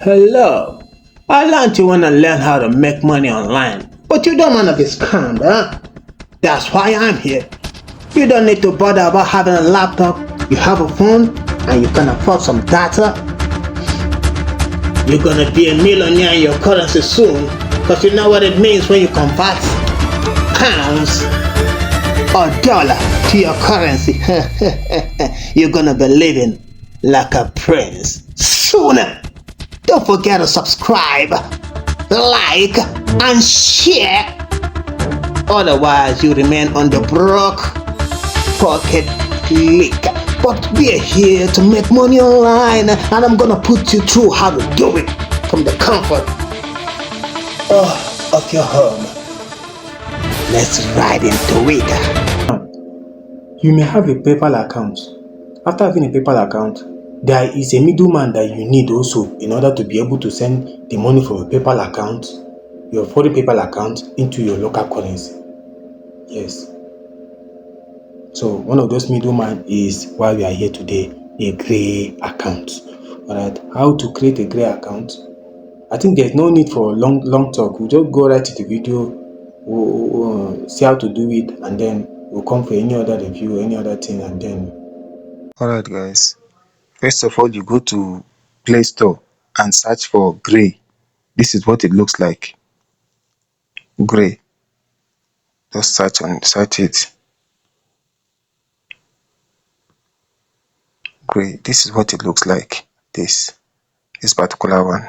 Hello. I learned you want to learn how to make money online, but you don't want to be scammed, huh? That's why I'm here. You don't need to bother about having a laptop. You have a phone and you can afford some data. You're gonna be a millionaire in your currency soon, because you know what it means when you convert pounds or dollar to your currency. You're gonna be living like a prince sooner. Don't forget to subscribe, like, and share. Otherwise, you remain on the broke pocket click. But we're here to make money online, and I'm gonna put you through how to do it from the comfort of your home. Let's ride into it. You may have a PayPal account. After having a PayPal account, there is a middleman that you need also in order to be able to send the money from your PayPal account, your foreign PayPal account, into your local currency. Yes. So one of those middlemen is why we are here today, a gray account. Alright, how to create a gray account? I think there's no need for long talk. We'll just go right to the video, we'll see how to do it, and then we'll come for any other review, any other thing, and then. Alright guys, first of all you go to Play Store and search for Grey. This is what it looks like. Grey. Just search it. Grey. This is what it looks like. This particular one.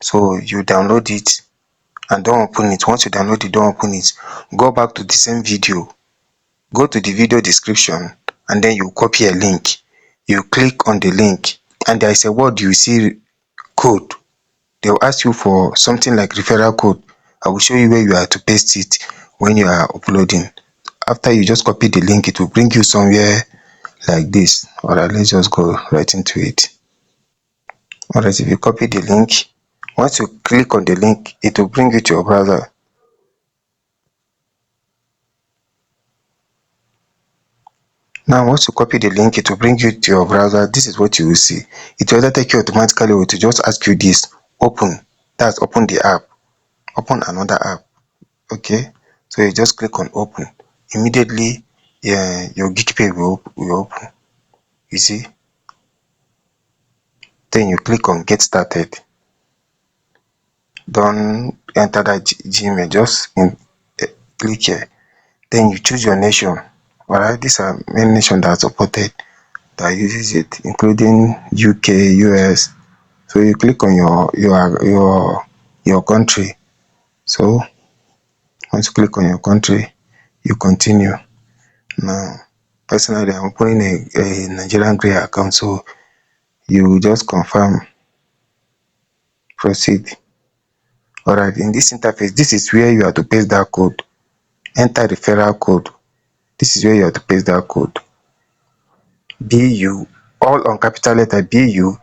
So you download it and don't open it. Once you download it, don't open it. Go back to the same video. Go to the video description and then you copy a link. You click on the link and there is a word you see code. They will ask you for something like referral code. I will show you where you are to paste it when you are uploading. After you just copy the link, it will bring you somewhere like this. Alright, let's just go right into it. Alright, if you copy the link, once you click on the link, it will bring you to your browser. Now once you copy the link, it will bring you to your browser. This is what you will see. It will either take you automatically or to just ask you this: open. That's open the app. Open another app. Okay, so you just click on open. Immediately your GBP will open. You see, then you click on get started. Don't enter that Gmail, just click here. Then you choose your nation. Alright, these are many nations that are supported that uses it, including UK, US. So you click on your country. So once you click on your country, you continue. Now personally, I'm opening a Nigerian Grey account, so you just confirm, proceed. Alright, in this interface, this is where you have to paste that code. Enter referral code. This is where you have to paste that code. BU, all on capital letter, BUXKLE.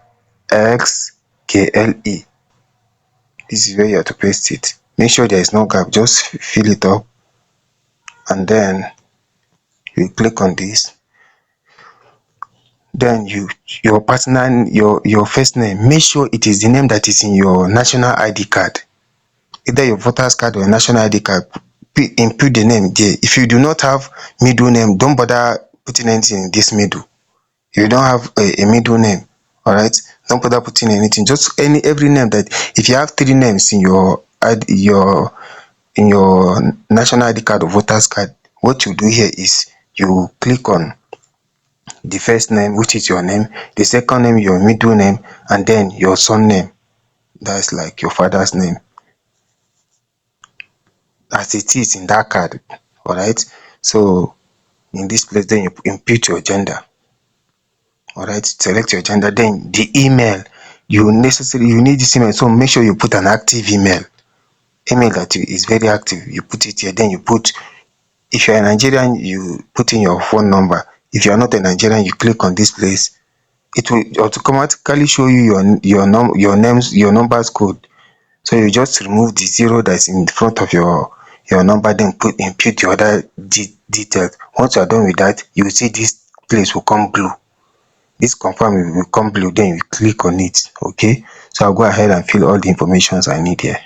This is where you have to paste it. Make sure there is no gap, just fill it up, and then you click on this. Then your partner, your first name, make sure it is the name that is in your national ID card, either your voter's card or your national ID card. Input the name there. If you do not have middle name, don't bother putting anything in this middle. If you don't have a middle name, all right, don't bother putting anything. Just every name that, if you have 3 names in your national ID card or voter's card, what you do here is you click on the first name, which is your name, the second name, your middle name, and then your son name. That's like your father's name, as it is in that card. All right, so in this place, then you input your gender. All right, select your gender. Then the email, you need this email, so make sure you put an active email that is very active. You put it here. Then you put, if you are a Nigerian, you put in your phone number. If you are not a Nigerian, you click on this place. It will automatically show you your number's code. So you just remove the 0 that's in front of your number, then input your other details. Once you are done with that, you will see this place will come blue. This confirm will become blue, then you click on it. Okay, so I'll go ahead and fill all the informations I need here.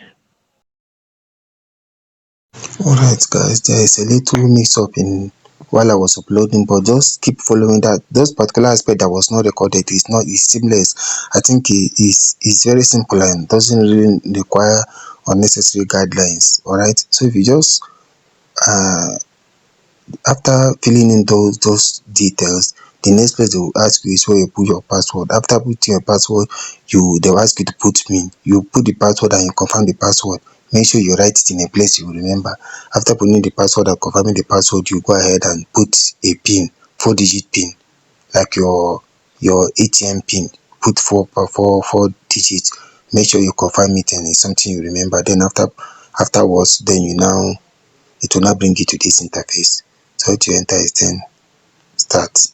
Alright guys, there is a little mix up in while I was uploading, but just keep following that. Those particular aspect that was not recorded is not is seamless. I think it is very simple and doesn't really require unnecessary guidelines. Alright, so if you just after filling in those details, the next place they will ask you is where you put your password. After putting your password, they will ask you to put PIN. You put the password and you confirm the password. Make sure you write it in a place you will remember. After putting the password and confirming the password, you go ahead and put a PIN, 4-digit PIN, like your ATM PIN. Put four digits. Make sure you confirm it and it's something you remember. Then afterwards, then it will now bring you to this interface. So what you enter is then start.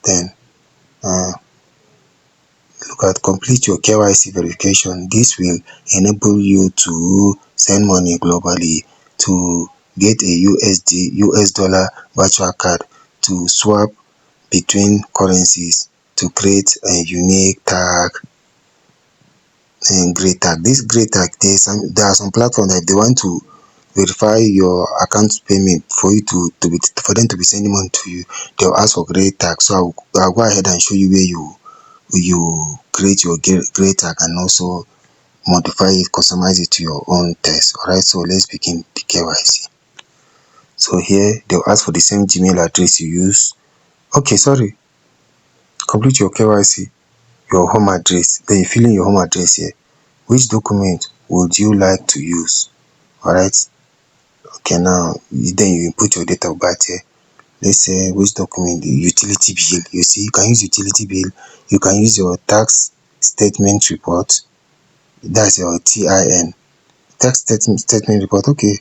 Then look at complete your KYC verification. This will enable you to send money globally, to get a US dollar virtual card, to swap between currencies, to create a unique tag and great tag. This great tag, there are some platforms that they want to verify your account payment for you for them to be sending money to you. They'll ask for great tag. So I'll go ahead and show you where you create your great tag and also modify it, customize it to your own taste. Alright, so let's begin the KYC. So here they'll ask for the same Gmail address you use. Okay, sorry. Complete your KYC, your home address. Then you fill in your home address here. Which document would you like to use? Alright. Okay, now then you input your date of birth here. Let's say which document, the utility bill. You see, you can use utility bill, you can use your tax statement report, that's your TIN, tax statement report. Okay,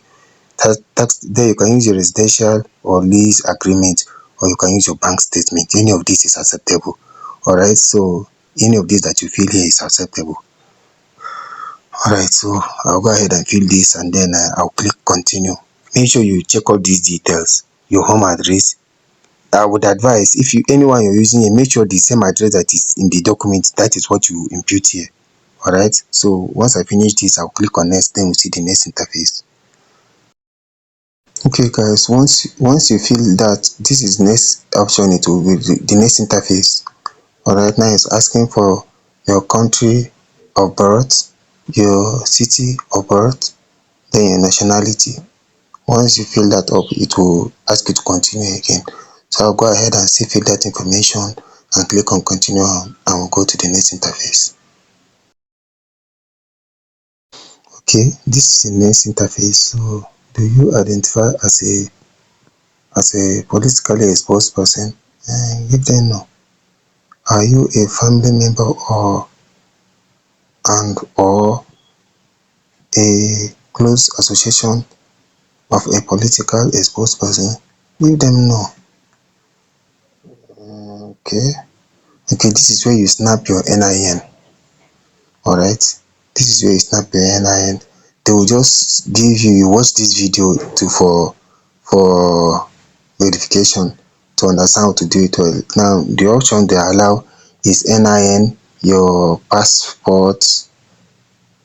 tax, then you can use your residential or lease agreement, or you can use your bank statement. Any of this is acceptable. Alright, so any of this that you fill here is acceptable. Alright, so I'll go ahead and fill this and then I'll click continue. Make sure you check all these details, your home address. I would advise, if anyone you're using here, make sure the same address that is in the document, that is what you impute here. Alright, so once I finish this, I'll click on next, then we'll see the next interface. Okay guys, once you feel that this is next option, it will be the next interface. Alright, now it's asking for your country of birth, your city of birth, then your nationality. Once you fill that up, it will ask you to continue again. So I'll go ahead and still fill that information and click on continue, and we'll go to the next interface. Okay, this is the next interface. So do you identify as a politically exposed person? Give them no. Are you a family member or a close association of a political exposed person? Give them no. Okay, this is where you snap your NIN. Alright, this is where you snap your NIN. They will just give you watch this video for verification to understand how to do it well. Now the option they allow is NIN, your passport,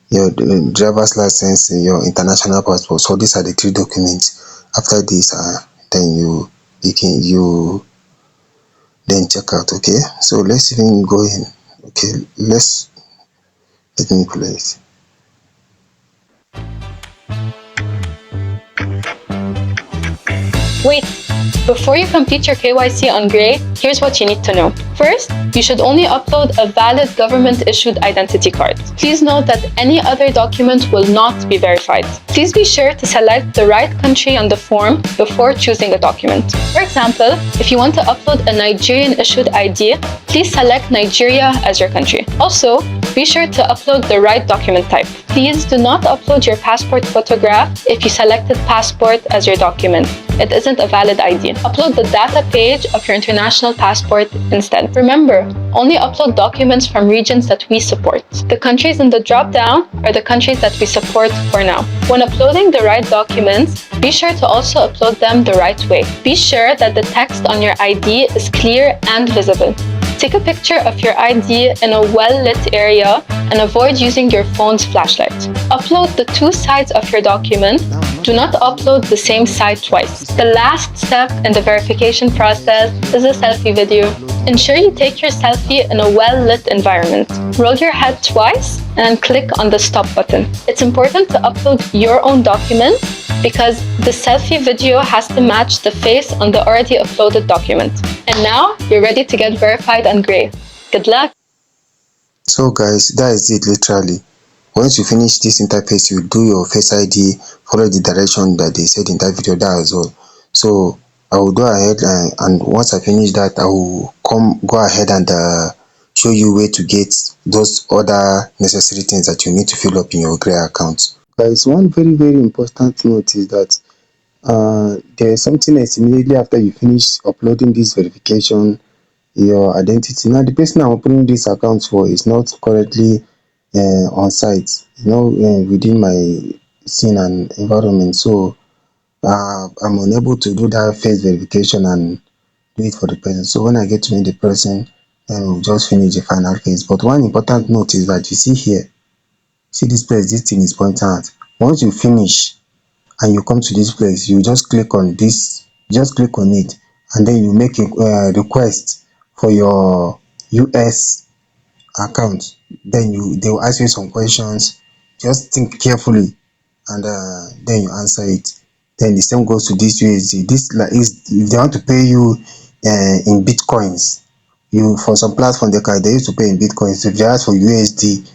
your driver's license, your international passport. So these are the 3 documents. After this, then you then check out. Okay, so let's even go in. Okay, let me play it. Wait, before you complete your KYC on Gray, here's what you need to know. First, you should only upload a valid government-issued identity card. Please note that any other document will not be verified. Please be sure to select the right country on the form before choosing a document. For example, if you want to upload a Nigerian-issued ID, please select Nigeria as your country. Also, be sure to upload the right document type. Please do not upload your passport photograph if you selected passport as your document. It isn't a valid ID. Upload the data page of your international passport instead. Remember, only upload documents from regions that we support. The countries in the drop-down are the countries that we support for now. When uploading the right documents, be sure to also upload them the right way. Be sure that the text on your ID is clear and visible. Take a picture of your ID in a well-lit area and avoid using your phone's flashlight. Upload the two sides of your document. Do not upload the same side twice. The last step in the verification process is a selfie video. Ensure you take your selfie in a well-lit environment. Roll your head twice and click on the stop button. It's important to upload your own document because the selfie video has to match the face on the already uploaded document. And now you're ready to get verified on Gray. Good luck! So guys, that is it literally. Once you finish this interface, you do your face ID, follow the direction that they said in that video, that as well. So I will go ahead and once I finish that, I will go ahead and show you where to get those other necessary things that you need to fill up in your Gray account. Guys, one very important note is that there is something else immediately after you finish uploading this verification, your identity. Now the person I'm opening this account for is not currently on site, within my scene and environment, so I'm unable to do that face verification and do it for the person. So when I get to meet the person, then we'll just finish the final phase. But one important note is that you see here, see this place, this thing is pointing out. Once you finish and you come to this place, you just click on this, just click on it, and then you make a request for your US account. Then they will ask you some questions. Just think carefully, and then you answer it. Then the same goes to this USD. This like is if they want to pay you in bitcoins. You for some platform they used to pay in bitcoins. If they ask for USD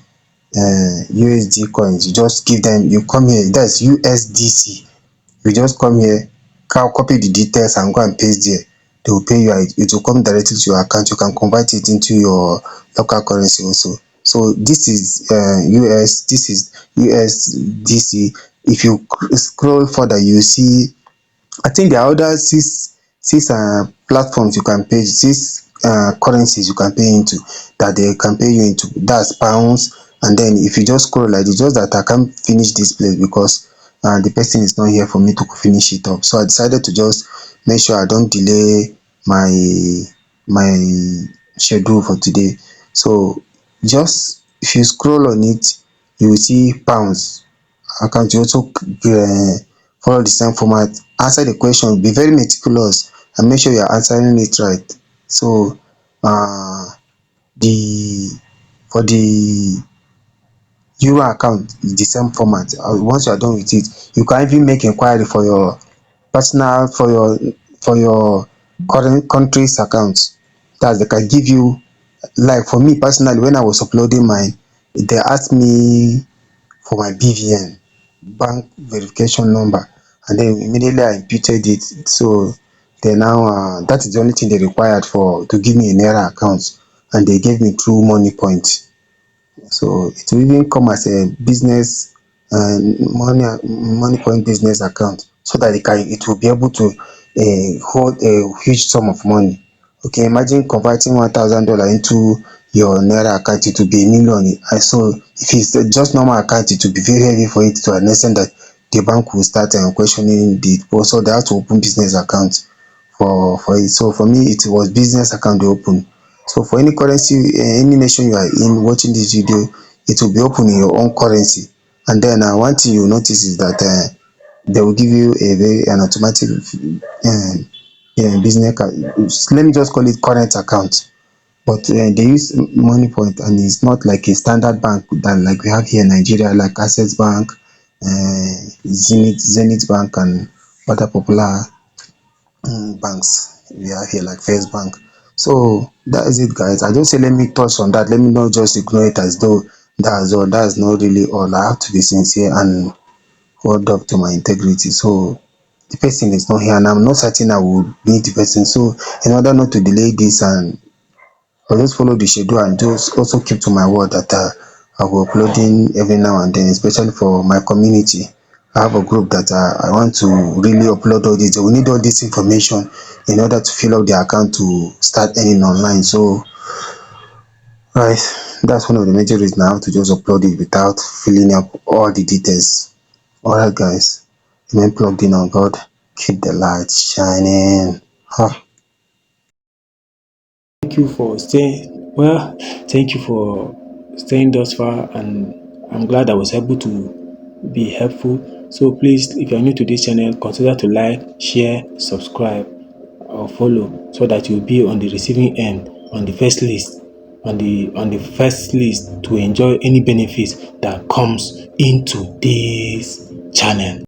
coins, you just give them. You come here. That's USDC. You just come here, copy the details and go and paste there. They will pay you. It will come directly to your account. You can convert it into your local currency also. So this is this is USDC. If you scroll further, you see, I think there are other six platforms you can pay, six currencies you can pay into, that they can pay you into. That's pounds. And then if you just scroll like this, just that I can't finish this place because the person is not here for me to finish it up. So I decided to just make sure I don't delay my schedule for today. So just if you scroll on it, you will see pounds account. You also follow the same format, answer the question, be very meticulous and make sure you are answering it right. So the for the euro account is the same format. Once you are done with it, you can even make inquiry for your personal, for your current country's account. That they can give you, like for me personally, when I was uploading mine, they asked me for my BVN, bank verification number, and then immediately I imputed it. So they now that is the only thing they required for to give me a Naira account, and they gave me through money point. So it will even come as a business money point business account, so that it will be able to hold a huge sum of money. Okay, imagine converting $1,000 into your Naira account, it will be a million. And so if it's just normal account, it will be very heavy for it to an extent that the bank will start questioning the, so they have to open business account for it. So for me, it was business account they open. So for any currency, any nation you are in watching this video, it will be open in your own currency. And then one thing you notice is that they will give you a very an automatic business account. Let me just call it current account. But they use money point, and it's not like a standard bank that like we have here in Nigeria, like Access Bank, Zenith Bank, and other popular banks we have here like First Bank. So that is it, guys. I just say let me touch on that. Let me not just ignore it as though that's all. That's not really all. I have to be sincere and hold up to my integrity. So the person is not here, and I'm not certain I will meet the person. So in order not to delay this, and I'll just follow the schedule and just also keep to my word that I will uploading every now and then, especially for my community. I have a group that I want to really upload all this. We need all this information in order to fill up the account to start earning online. So, right, that's one of the major reasons I have to just upload it without filling up all the details. Alright, guys, remain plugged in on God. Keep the light shining. Huh. Thank thank you for staying. Well, thank you for staying thus far, and I'm glad I was able to be helpful. So please, if you're new to this channel, consider to like, share, subscribe, or follow, so that you'll be on the receiving end, on the first list, on the first list to enjoy any benefits that comes into this channel.